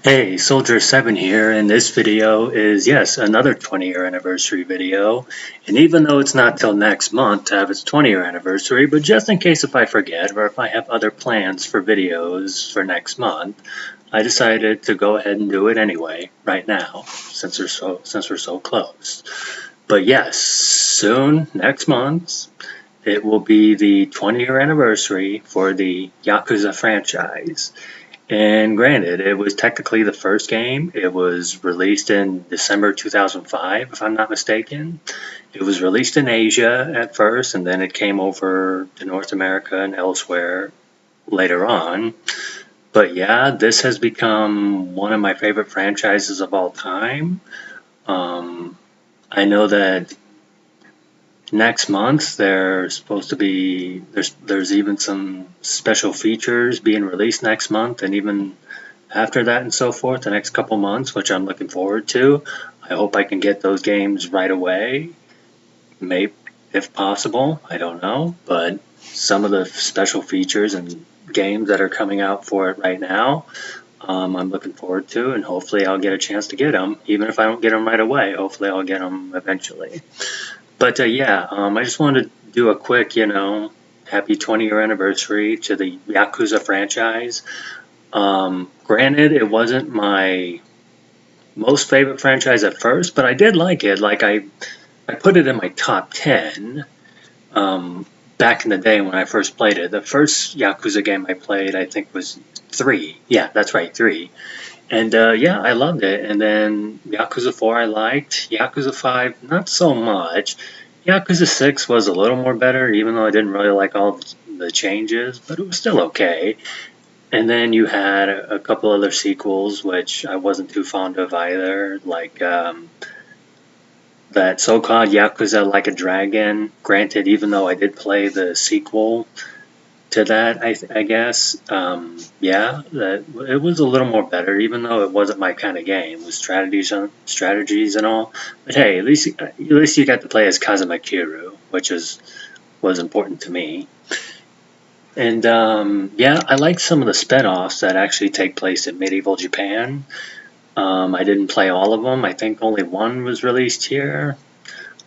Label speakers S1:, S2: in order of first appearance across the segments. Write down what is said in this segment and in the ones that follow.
S1: Hey, Soldier7 here, and this video is, yes, another 20-year anniversary video. And even though it's not till next month to have its 20-year anniversary, but just in case if I forget or if I have other plans for videos for next month, I decided to go ahead and do it anyway, right now, since we're so close. But yes, soon, next month, it will be the 20-year anniversary for the Yakuza franchise. And granted, it was technically the first game. It was released in December 2005, if I'm not mistaken. It was released in Asia at first, and then it came over to North America and elsewhere later on. But yeah, this has become one of my favorite franchises of all time. I know that next month there's supposed to be there's even some special features being released next month, and even after that and so forth, the next couple months, which I'm looking forward to. I hope I can get those games right away, maybe if possible. I don't know, but some of the special features and games that are coming out for it right now, I'm looking forward to, and hopefully I'll get a chance to get them. Even if I don't get them right away, hopefully I'll get them eventually. But yeah, I just wanted to do a quick, happy 20-year anniversary to the Yakuza franchise. Granted, it wasn't my most favorite franchise at first, but I did like it. Like I put it in my top 10 back in the day when I first played it. The first Yakuza game I played, I think, was 3. Yeah, that's right, 3. And yeah, I loved it. And then Yakuza 4 I liked. Yakuza 5, not so much. Yakuza 6 was a little more better, even though I didn't really like all the changes, but it was still okay. And then you had a couple other sequels, which I wasn't too fond of either, like that so-called Yakuza Like a Dragon. Granted, even though I did play the sequel to that, I guess, yeah, that it was a little more better, even though it wasn't my kind of game with strategies and all. But hey, at least you got to play as Kazuma Kiryu, which was important to me. And yeah, I like some of the spin-offs that actually take place in medieval Japan. I didn't play all of them. I think only one was released here.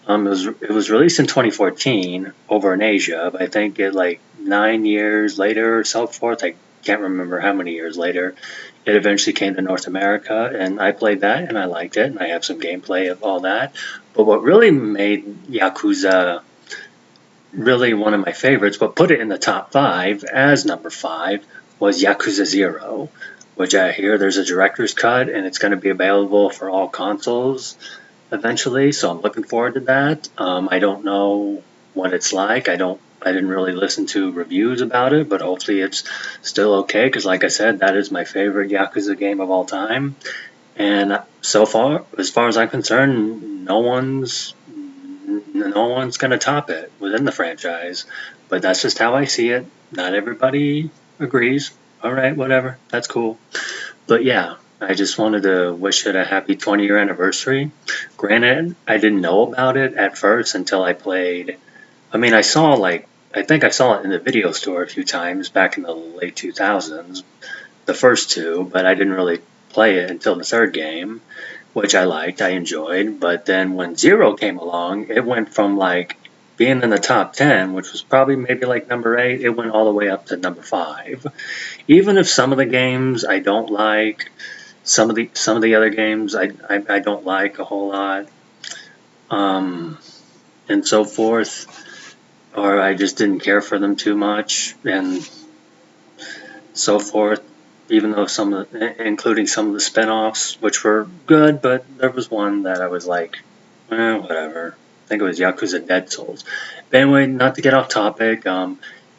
S1: It was released in 2014 over in Asia, but I think it like 9 years later or so forth. I can't remember how many years later. It eventually came to North America, and I played that, and I liked it, and I have some gameplay of all that. But what really made Yakuza really one of my favorites, but put it in the top 5 as number 5, was Yakuza 0, which I hear there's a director's cut, and it's going to be available for all consoles eventually, so I'm looking forward to that. I don't know what it's like. I didn't really listen to reviews about it, but hopefully it's still okay, because like I said, that is my favorite Yakuza game of all time. And so far, as far as I'm concerned, no one's going to top it within the franchise. But that's just how I see it. Not everybody agrees. All right, whatever. That's cool. But yeah, I just wanted to wish it a happy 20-year anniversary. Granted, I didn't know about it at first until I played. I mean, I think I saw it in the video store a few times back in the late 2000s, the first two, but I didn't really play it until the third game, which I liked, I enjoyed. But then when 0 came along, it went from like being in the top 10, which was probably maybe like number 8, it went all the way up to number 5. Even if some of the games I don't like, some of the other games I don't like a whole lot, and so forth, or I just didn't care for them too much, and so forth. Even though including some of the spin-offs, which were good, but there was one that I was like, whatever. I think it was Yakuza Dead Souls. But anyway, not to get off topic,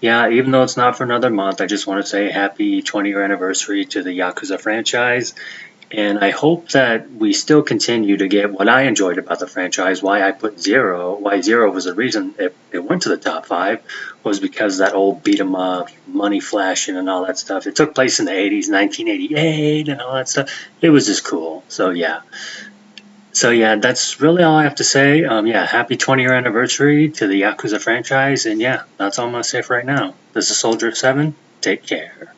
S1: yeah, even though it's not for another month, I just want to say happy 20-year anniversary to the Yakuza franchise. And I hope that we still continue to get what I enjoyed about the franchise, why I put 0, why 0 was the reason it went to the top 5, was because that old beat 'em up, money flashing and all that stuff. It took place in the 80s, 1988 and all that stuff. It was just cool. So yeah. So yeah, that's really all I have to say. Yeah, happy 20-year anniversary to the Yakuza franchise. And yeah, that's all I'm going to say for right now. This is Soldier7. Take care.